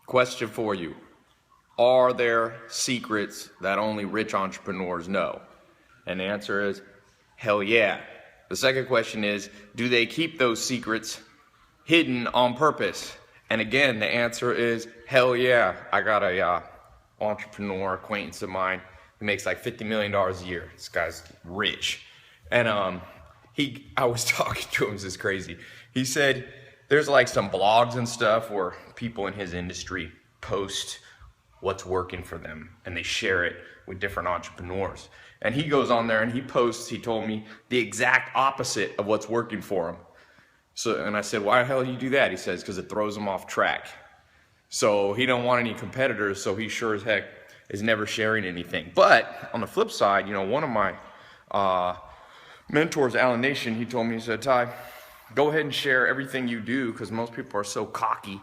Question for you. Are there secrets that only rich entrepreneurs know? And the answer is hell yeah. The second question is, do they keep those secrets hidden on purpose? And again, the answer is hell yeah. I got a entrepreneur acquaintance of mine who makes like $50 million a year. This guy's rich. And I was talking to him, this is crazy. He said there's like some blogs and stuff where people in his industry post what's working for them and they share it with different entrepreneurs. And he goes on there and he posts, he told me, the exact opposite of what's working for him. So, and I said, why the hell do you do that? He says, because it throws him off track. So he don't want any competitors, so he sure as heck is never sharing anything. But on the flip side, one of my mentors, Alan Nation, he told me, he said, Tai, go ahead and share everything you do, because most people are so cocky,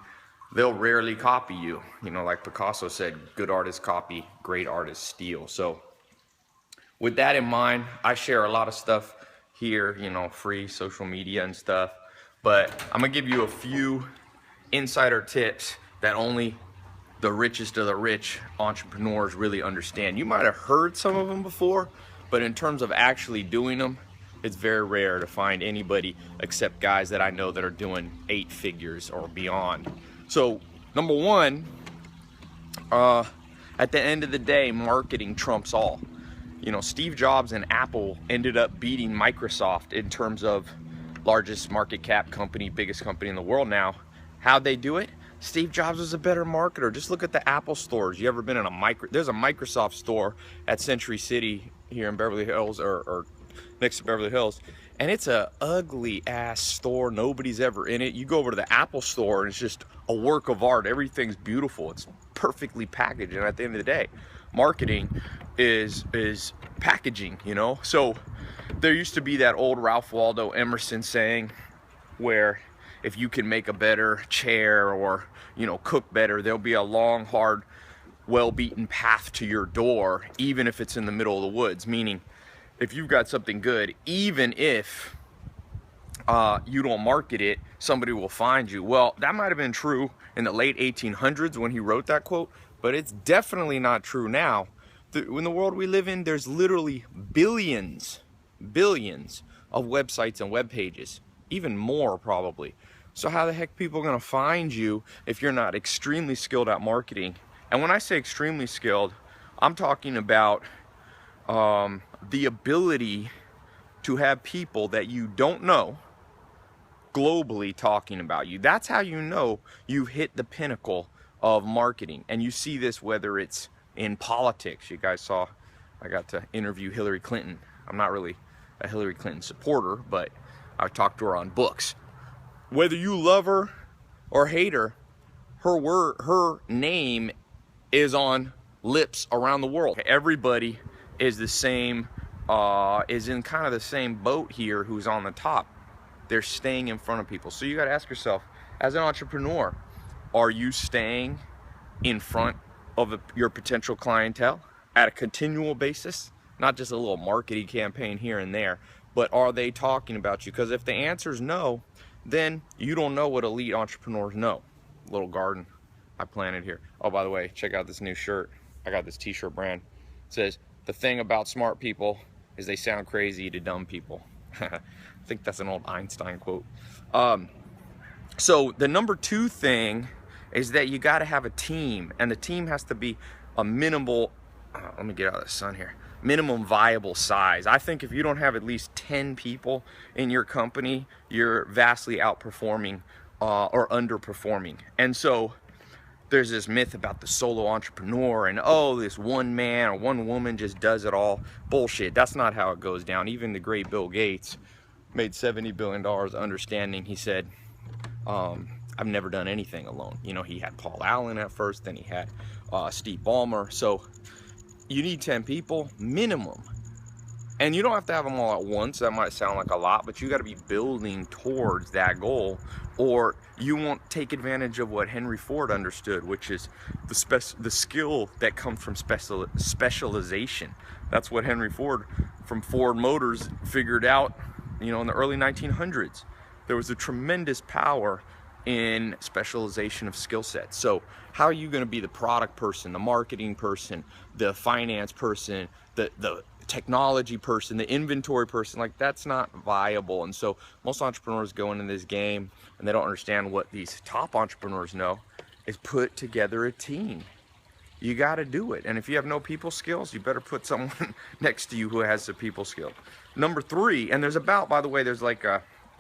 they'll rarely copy you. Like Picasso said, good artists copy, great artists steal. So with that in mind, I share a lot of stuff here, free social media and stuff. But I'm gonna give you a few insider tips that only the richest of the rich entrepreneurs really understand. You might have heard some of them before, but in terms of actually doing them, it's very rare to find anybody except guys that I know that are doing 8 figures or beyond. So number one, at the end of the day, marketing trumps all. Steve Jobs and Apple ended up beating Microsoft in terms of largest market cap company, biggest company in the world now. How'd they do it? Steve Jobs was a better marketer. Just look at the Apple stores. You ever been in there's a Microsoft store at Century City here in Beverly Hills or next to Beverly Hills, and it's a ugly ass store. Nobody's ever in it. You go over to the Apple store and it's just a work of art. Everything's beautiful. It's perfectly packaged. And at the end of the day, marketing is packaging, So there used to be that old Ralph Waldo Emerson saying where if you can make a better chair or, cook better, there'll be a long, hard, well-beaten path to your door, even if it's in the middle of the woods. Meaning, if you've got something good, even if you don't market it, somebody will find you. Well, that might have been true in the late 1800s when he wrote that quote, but it's definitely not true now. In the world we live in, there's literally billions of websites and web pages, even more probably. So how the heck are people gonna find you if you're not extremely skilled at marketing? And when I say extremely skilled, I'm talking about the ability to have people that you don't know globally talking about you. That's how you know you've hit the pinnacle of marketing. And you see this whether it's in politics. You guys saw I got to interview Hillary Clinton. I'm not really a Hillary Clinton supporter, but I talked to her on books. Whether you love her or hate her, her name is on lips around the world. Everybody is the same, is in kind of the same boat here who's on the top. They're staying in front of people. So you got to ask yourself, as an entrepreneur, are you staying in front of your potential clientele at a continual basis? Not just a little marketing campaign here and there, but are they talking about you? Because if the answer is no, then you don't know what elite entrepreneurs know. Little garden I planted here. Oh, by the way, check out this new shirt. I got this t-shirt brand. It says, the thing about smart people is they sound crazy to dumb people. I think that's an old Einstein quote. So the number 2 thing is that you got to have a team, and the team has to be a minimal, let me get out of the sun here, minimum viable size. I think if you don't have at least 10 people in your company, you're vastly outperforming or underperforming. And so there's this myth about the solo entrepreneur and, oh, this one man or one woman just does it all. Bullshit. That's not how it goes down. Even the great Bill Gates made $70 billion understanding. He said, I've never done anything alone. He had Paul Allen at first, then he had Steve Ballmer. So you need 10 people minimum. And you don't have to have them all at once. That might sound like a lot, but you got to be building towards that goal, or you won't take advantage of what Henry Ford understood, which is the skill that comes from specialization. That's what Henry Ford from Ford Motors figured out, in the early 1900s. There was a tremendous power in specialization of skill sets. So how are you going to be the product person, the marketing person, the finance person, the technology person, the inventory person? Like, that's not viable. And so most entrepreneurs go into this game and they don't understand what these top entrepreneurs know is put together a team. You got to do it. And if you have no people skills, you better put someone next to you who has the people skill. Number 3, and there's about, by the way, there's like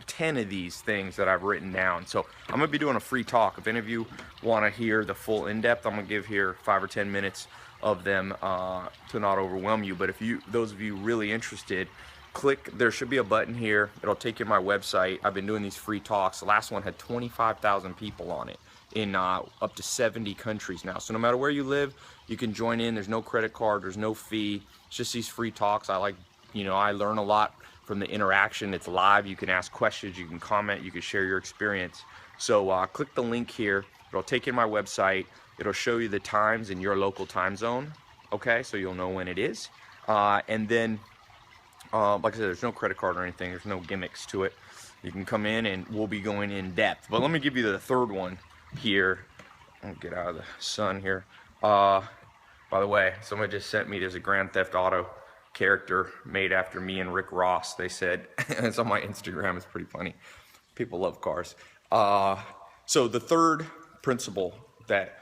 10 of these things that I've written down. So I'm going to be doing a free talk. If any of you want to hear the full in-depth, I'm going to give here 5 or 10 minutes of them to not overwhelm you. But if you, those of you really interested, click, there should be a button here. It'll take you to my website. I've been doing these free talks. The last one had 25,000 people on it in up to 70 countries now. So no matter where you live, you can join in. There's no credit card, there's no fee. It's just these free talks. I like, you know, I learn a lot from the interaction. It's live. You can ask questions, you can comment, you can share your experience. So click the link here. It'll take you to my website. It'll show you the times in your local time zone. Okay, so you'll know when it is. And then, like I said, there's no credit card or anything. There's no gimmicks to it. You can come in and we'll be going in depth. But let me give you the third one here. I'll get out of the sun here. By the way, somebody just sent me, there's a Grand Theft Auto character made after me and Rick Ross, they said. It's on my Instagram. It's pretty funny. People love cars. So the third principle that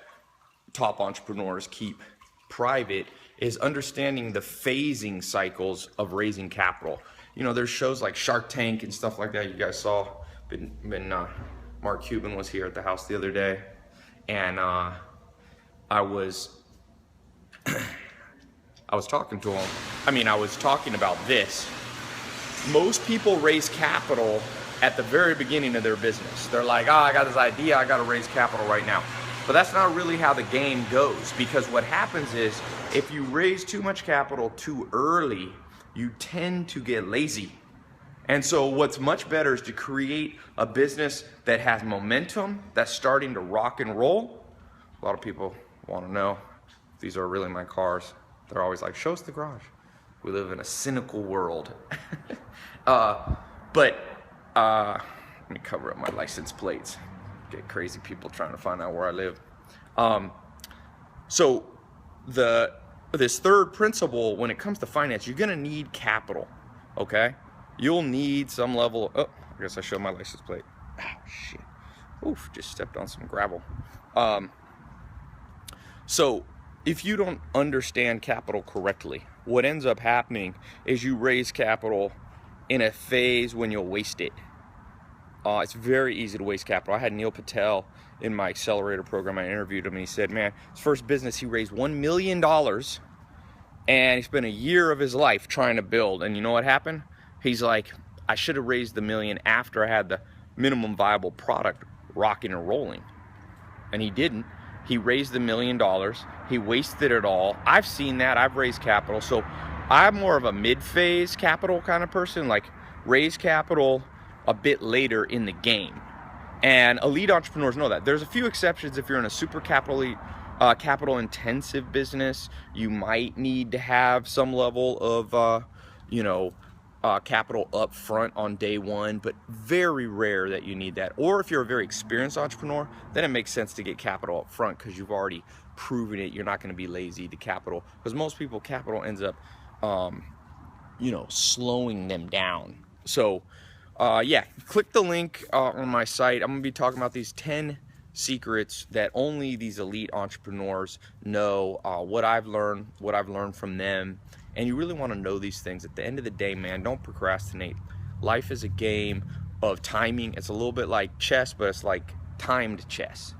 top entrepreneurs keep private is understanding the phasing cycles of raising capital. You know, there's shows like Shark Tank and stuff like that. You guys saw, Mark Cuban was here at the house the other day, and I was talking to him. I was talking about this. Most people raise capital at the very beginning of their business. They're like, oh, I got this idea, I gotta raise capital right now. But that's not really how the game goes, because what happens is if you raise too much capital too early, you tend to get lazy. And so what's much better is to create a business that has momentum, that's starting to rock and roll. A lot of people want to know if these are really my cars. They're always like, show us the garage. We live in a cynical world. Let me cover up my license plates. Get crazy people trying to find out where I live. So this third principle, when it comes to finance, you're gonna need capital, okay? You'll need some level of, oh, I guess I showed my license plate. Oh, shit. Oof, just stepped on some gravel. So if you don't understand capital correctly, what ends up happening is you raise capital in a phase when you'll waste it. It's very easy to waste capital. I had Neil Patel in my accelerator program. I interviewed him and he said, man, his first business, he raised $1 million and he spent a year of his life trying to build. And you know what happened? He's like, I should have raised the million after I had the minimum viable product rocking and rolling. And he didn't. He raised the $1 million. He wasted it all. I've seen that. I've raised capital. So I'm more of a mid-phase capital kind of person, like raise capital a bit later in the game. And elite entrepreneurs know that. There's a few exceptions. If you're in a super capital intensive business, you might need to have some level of capital up front on day one, but very rare that you need that. Or if you're a very experienced entrepreneur, then it makes sense to get capital up front because you've already proven it. You're not going to be lazy. The capital, because most people, capital ends up slowing them down. So yeah, click the link on my site. I'm gonna be talking about these 10 secrets that only these elite entrepreneurs know, what I've learned from them. And you really want to know these things. At the end of the day, man, don't procrastinate. Life is a game of timing. It's a little bit like chess, but it's like timed chess.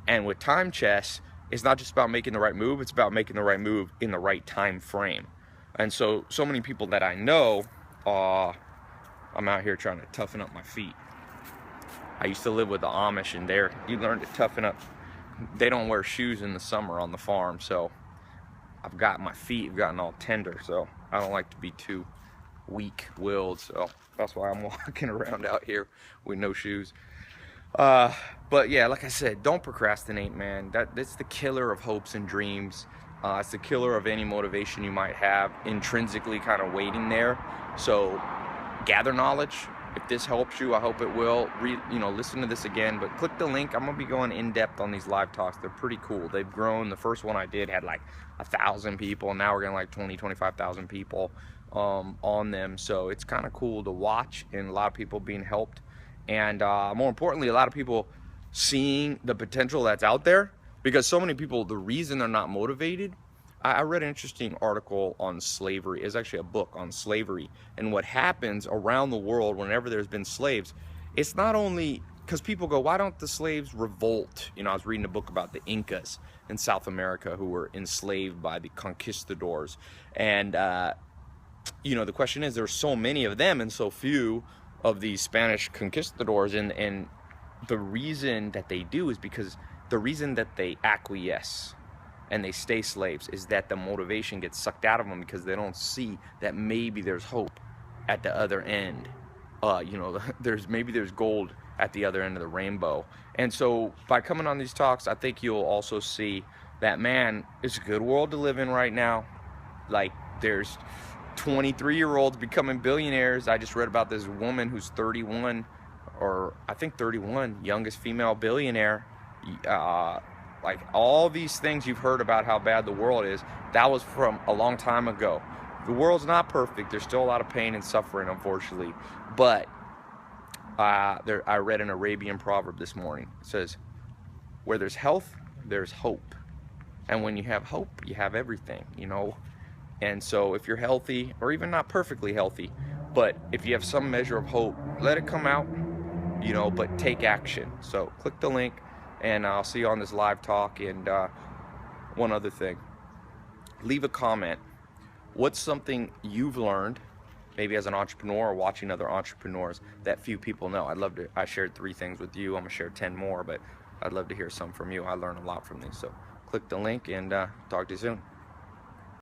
And with time chess, it's not just about making the right move, it's about making the right move in the right time frame. And so many people that I know, I'm out here trying to toughen up my feet. I used to live with the Amish, and you learn to toughen up. They don't wear shoes in the summer on the farm, so I've got my feet have gotten all tender, so I don't like to be too weak-willed, so that's why I'm walking around out here with no shoes. But yeah, like I said, don't procrastinate, man. That's the killer of hopes and dreams. It's the killer of any motivation you might have intrinsically kind of waiting there. So gather knowledge, If this helps you, I hope it will. Listen to this again, but click the link. I'm gonna be going in depth on these live talks. They're pretty cool. They've grown. The first one I did had like 1,000 people. Now we're getting like 25,000 people on them. So it's kind of cool to watch, and a lot of people being helped, and more importantly, a lot of people seeing the potential that's out there. Because so many people, the reason they're not motivated, I read an interesting article on slavery. It's actually a book on slavery and what happens around the world whenever there's been slaves. It's not only because people go, why don't the slaves revolt? I was reading a book about the Incas in South America who were enslaved by the conquistadors. And, the question is, there's so many of them and so few of these Spanish conquistadors. And the reason that they do is because the reason that they acquiesce and they stay slaves is that the motivation gets sucked out of them because they don't see that maybe there's hope at the other end. There's gold at the other end of the rainbow. And so by coming on these talks, I think you'll also see that, man, it's a good world to live in right now. Like, there's 23-year-olds becoming billionaires. I just read about this woman who's 31, or I think 31, youngest female billionaire. Like, all these things you've heard about how bad the world is, that was from a long time ago. The world's not perfect. There's still a lot of pain and suffering, unfortunately. But I read an Arabian proverb this morning. It says, where there's health, there's hope. And when you have hope, you have everything, And so if you're healthy, or even not perfectly healthy, but if you have some measure of hope, let it come out, but take action. So click the link. And I'll see you on this live talk. And one other thing, leave a comment. What's something you've learned, maybe as an entrepreneur or watching other entrepreneurs, that few people know? I shared 3 things with you. I'm gonna share 10 more, but I'd love to hear some from you. I learned a lot from these. So click the link, and talk to you soon.